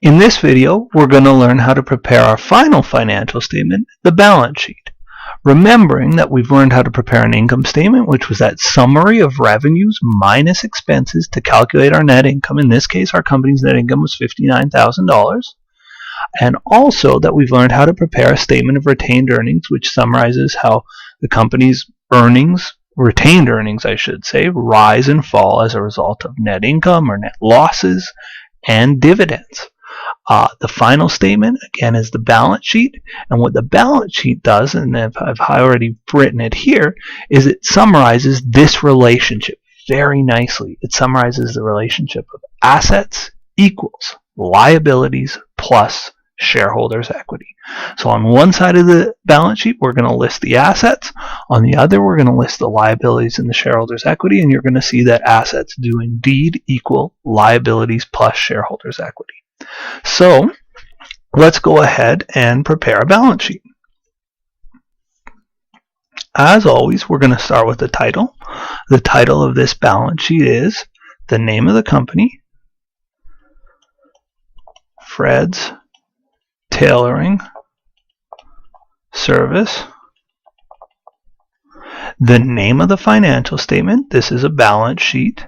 In this video, we're going to learn how to prepare our final financial statement, the balance sheet. Remembering that we've learned how to prepare an income statement, which was that summary of revenues minus expenses to calculate our net income. In this case, our company's net income was $59,000. And also that we've learned how to prepare a statement of retained earnings, which summarizes how the company's earnings, retained earnings I should say, rise and fall as a result of net income or net losses and dividends. The final statement, again, is the balance sheet. And what the balance sheet does, and I've already written it here, is it summarizes this relationship very nicely. It summarizes the relationship of assets equals liabilities plus shareholders' equity. So on one side of the balance sheet, we're going to list the assets. On the other, we're going to list the liabilities and the shareholders' equity. And you're going to see that assets do indeed equal liabilities plus shareholders' equity. So let's go ahead and prepare a balance sheet. As always, we're going to start with the title. The title of this balance sheet is the name of the company, Fred's Tailoring Service. The name of the financial statement, this is a balance sheet.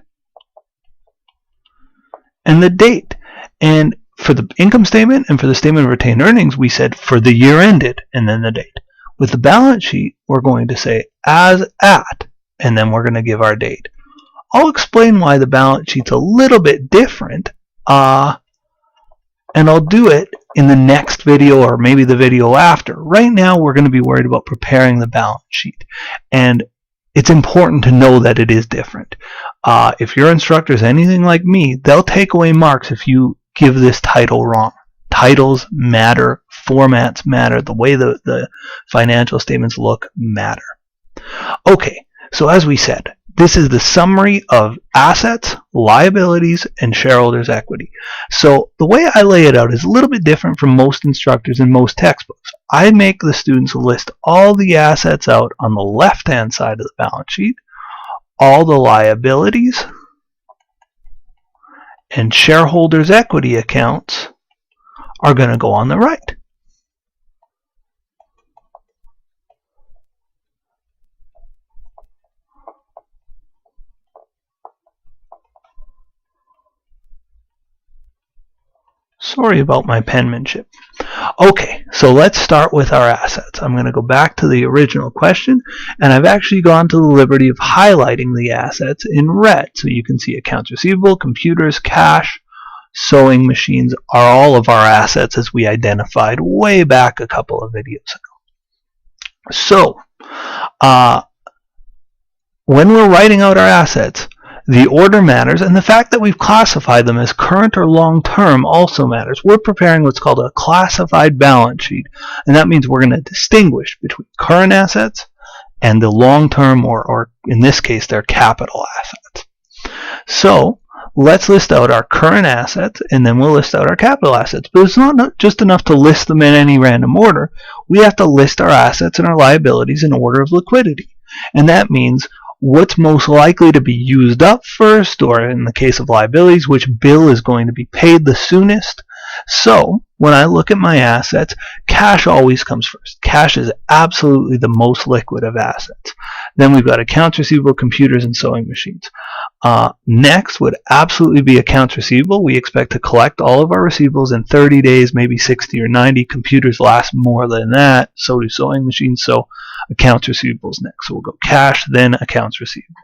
And the date. And for the income statement and for the statement of retained earnings, we said for the year ended and then the date. With the balance sheet, we're going to say as at, and then we're going to give our date. I'll explain why the balance sheet's a little bit different, and I'll do it in the next video or maybe the video after. Right now, we're going to be worried about preparing the balance sheet, and it's important to know that it is different. If your instructor is anything like me, they'll take away marks if you give this title wrong. Titles matter, formats matter, the way the financial statements look matter. Okay, so as we said, this is the summary of assets, liabilities, and shareholders' equity. So the way I lay it out is a little bit different from most instructors and most textbooks. I make the students list all the assets out on the left-hand side of the balance sheet, all the liabilities, and shareholders' equity accounts are going to go on the right. Sorry about my penmanship. Okay, so let's start with our assets. I'm going to go back to the original question, and I've actually gone to the liberty of highlighting the assets in red. So you can see accounts receivable, computers, cash, sewing machines are all of our assets as we identified way back a couple of videos ago. So, when we're writing out our assets, the order matters, and the fact that we've classified them as current or long-term also matters. We're preparing what's called a classified balance sheet, and that means we're going to distinguish between current assets and the long-term, or in this case, their capital assets. So let's list out our current assets, and then we'll list out our capital assets. But it's not just enough to list them in any random order. We have to list our assets and our liabilities in order of liquidity, and that means what's most likely to be used up first, or in the case of liabilities, which bill is going to be paid the soonest. So when I look at my assets, cash always comes first. Cash is absolutely the most liquid of assets. Then we've got accounts receivable, computers, and sewing machines. Next would absolutely be accounts receivable. We expect to collect all of our receivables in 30 days, maybe 60 or 90. Computers last more than that, so do sewing machines. So accounts receivables next. So we'll go cash, then accounts receivable.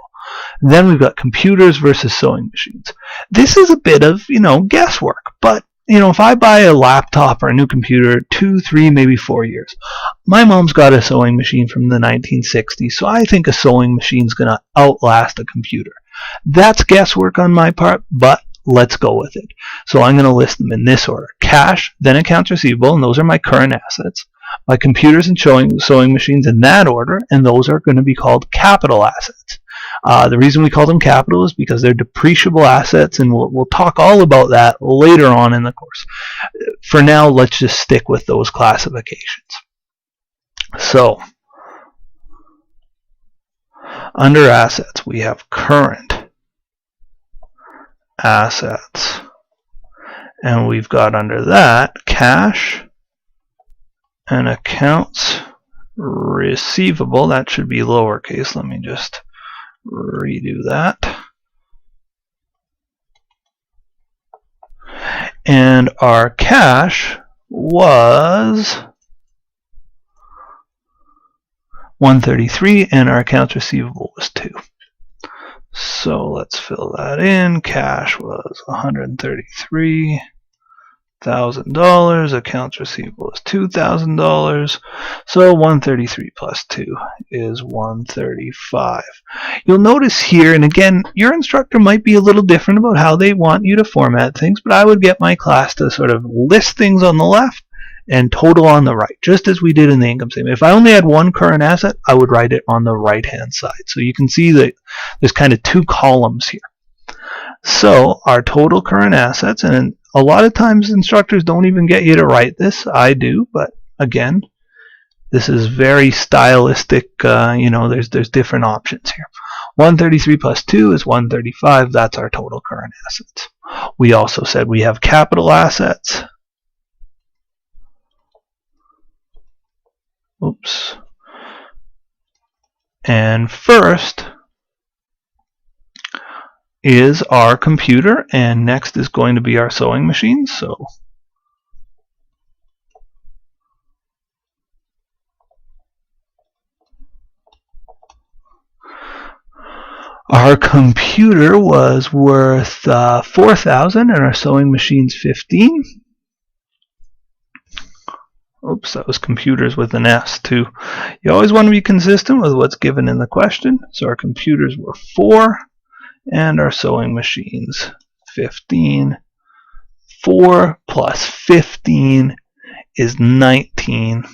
Then we've got computers versus sewing machines. This is a bit of, guesswork, but if I buy a laptop or a new computer 2, 3, maybe 4 years, my mom's got a sewing machine from the 1960s, so I think a sewing machine's going to outlast a computer. That's guesswork on my part, but let's go with it. So I'm going to list them in this order. Cash, then accounts receivable, and those are my current assets. My computers and sewing machines in that order, and those are going to be called capital assets. The reason we call them capital is because they're depreciable assets, and we'll talk all about that later on in the course. For now, let's just stick with those classifications. So, under assets, we have current assets, And we've got under that cash and accounts receivable. That should be lowercase. Let me just redo that. And our cash was 133 and our accounts receivable was 2. So let's fill that in. Cash was $133,000. Accounts receivable is $2,000. So 133 plus 2 is 135. You'll notice here, and again, your instructor might be a little different about how they want you to format things, but I would get my class to sort of list things on the left and total on the right, just as we did in the income statement. If I only had one current asset, I would write it on the right-hand side. So you can see that there's kind of 2 columns here. So our total current assets, and a lot of times instructors don't even get you to write this. I do, but again, this is very stylistic. There's different options here. 133 plus 2 is 135. That's our total current assets. We also said we have capital assets. Oops. And first is our computer, and next is going to be our sewing machine. So our computer was worth $4,000 and our sewing machine's $15,000. Oops, that was computers with an S too. You always want to be consistent with what's given in the question. So our computers were 4 and our sewing machines 15. 4 plus 15 is 19.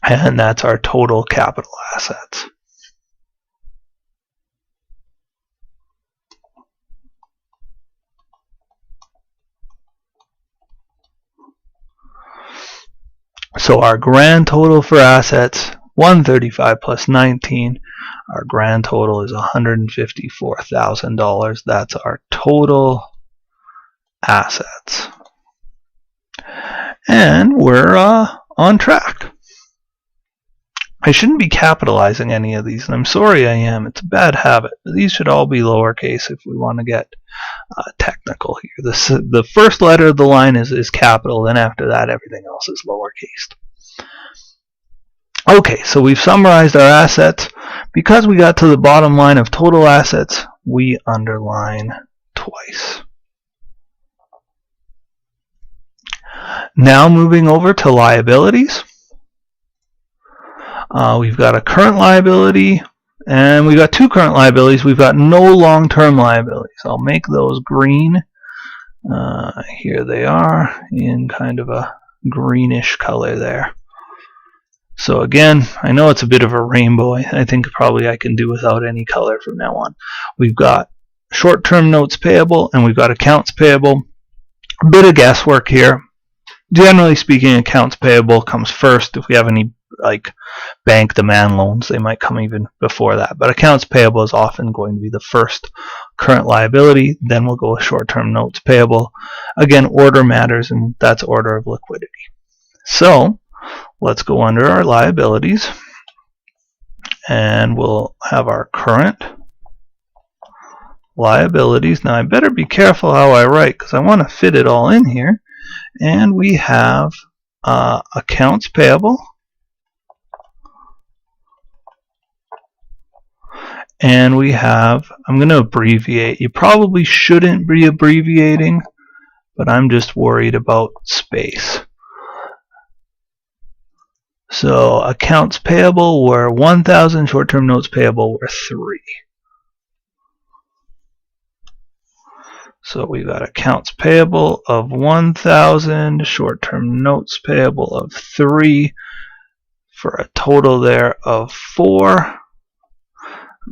And that's our total capital assets. So our grand total for assets, 135 plus 19, our grand total is $154,000. That's our total assets. And we're on track. I shouldn't be capitalizing any of these, and I'm sorry I am. It's a bad habit. These should all be lowercase if we want to get technical here. The first letter of the line is capital, then after that everything else is lowercase. Okay, so we've summarized our assets. Because we got to the bottom line of total assets, we underline twice. Now moving over to liabilities. We've got a current liability, and we've got 2 current liabilities. We've got no long-term liabilities. I'll make those green. Here they are in kind of a greenish color there. So again, I know it's a bit of a rainbow. I think probably I can do without any color from now on. We've got short-term notes payable, and we've got accounts payable. A bit of guesswork here. Generally speaking, accounts payable comes first. If we have any like bank demand loans, they might come even before that. But accounts payable is often going to be the first current liability. Then we'll go with short-term notes payable. Again, order matters, and that's order of liquidity. So let's go under our liabilities, and we'll have our current liabilities. Now I better be careful how I write because I want to fit it all in here. And we have accounts payable, and we have, I'm going to abbreviate. You probably shouldn't be abbreviating, but I'm just worried about space. So accounts payable were 1,000, short-term notes payable were 3. So we've got accounts payable of 1,000, short-term notes payable of 3, for a total there of 4. I'm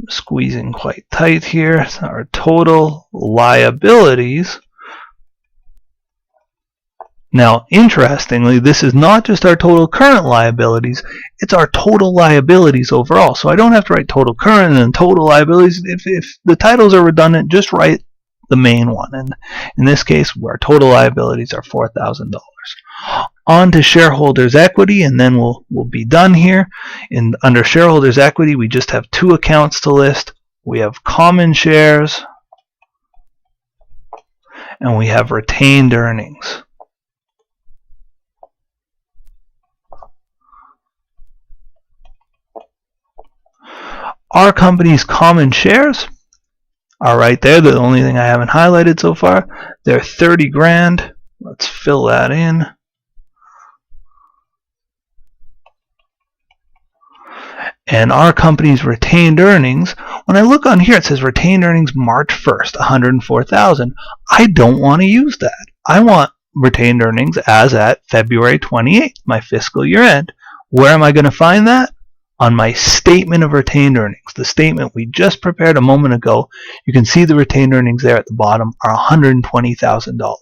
squeezing quite tight here. So our total liabilities Now, interestingly, this is not just our total current liabilities, it's our total liabilities overall. So I don't have to write total current and then total liabilities. If the titles are redundant, just write the main one. And in this case, our total liabilities are $4,000. On to shareholders' equity, and then we'll be done here. Under shareholders' equity, we just have two accounts to list. We have common shares, and we have retained earnings. Our company's common shares are right there. They're the only thing I haven't highlighted so far. They're 30 grand. Let's fill that in. And our company's retained earnings, when I look on here, it says retained earnings March 1st, 104,000. I don't want to use that. I want retained earnings as at February 28th, my fiscal year end. Where am I going to find that? On my statement of retained earnings, the statement we just prepared a moment ago. You can see the retained earnings there at the bottom are $120,000.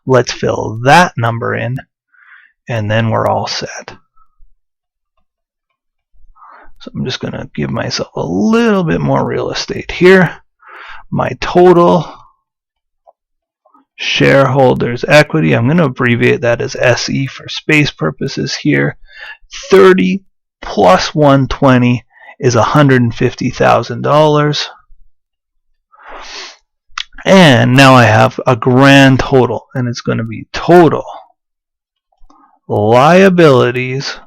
Let's fill that number in, and then we're all set. So I'm just going to give myself a little bit more real estate here. My total shareholders equity, I'm going to abbreviate that as SE for space purposes here. 30 plus 120 is $150,000. And now I have a grand total, and it's going to be total liabilities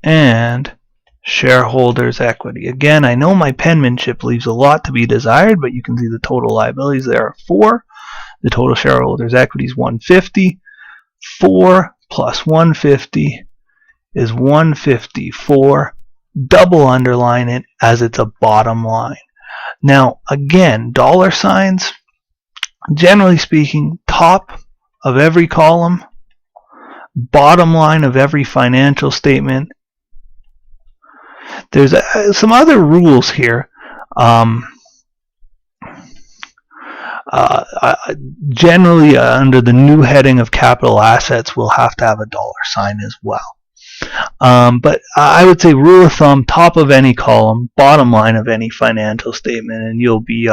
and shareholders equity. Again, I know my penmanship leaves a lot to be desired, but you can see the total liabilities there are 4. The total shareholders equity is 150. 4 plus 150 is 154. Double underline it as it's a bottom line. Now, again, dollar signs, generally speaking, top of every column, bottom line of every financial statement. There's some other rules here. Generally, under the new heading of capital assets, we'll have to have a dollar sign as well. But I would say rule of thumb, top of any column, bottom line of any financial statement, and you'll be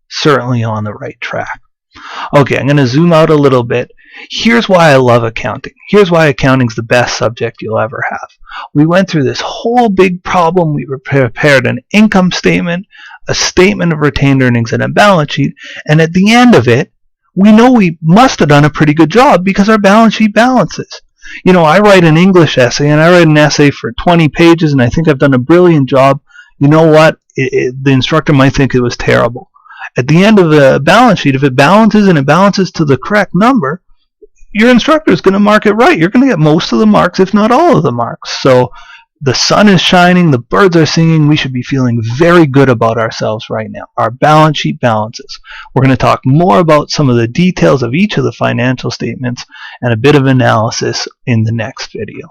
certainly on the right track. Okay, I'm going to zoom out a little bit. Here's why I love accounting. Here's why accounting's the best subject you'll ever have. We went through this whole big problem. We prepared an income statement, a statement of retained earnings, and a balance sheet. And at the end of it, we know we must have done a pretty good job because our balance sheet balances. You know, I write an English essay, and I write an essay for 20 pages, and I think I've done a brilliant job. You know what? The instructor might think it was terrible. At the end of the balance sheet, if it balances and it balances to the correct number, your instructor is going to mark it right. You're going to get most of the marks, if not all of the marks. So the sun is shining, the birds are singing. We should be feeling very good about ourselves right now. Our balance sheet balances. We're going to talk more about some of the details of each of the financial statements and a bit of analysis in the next video.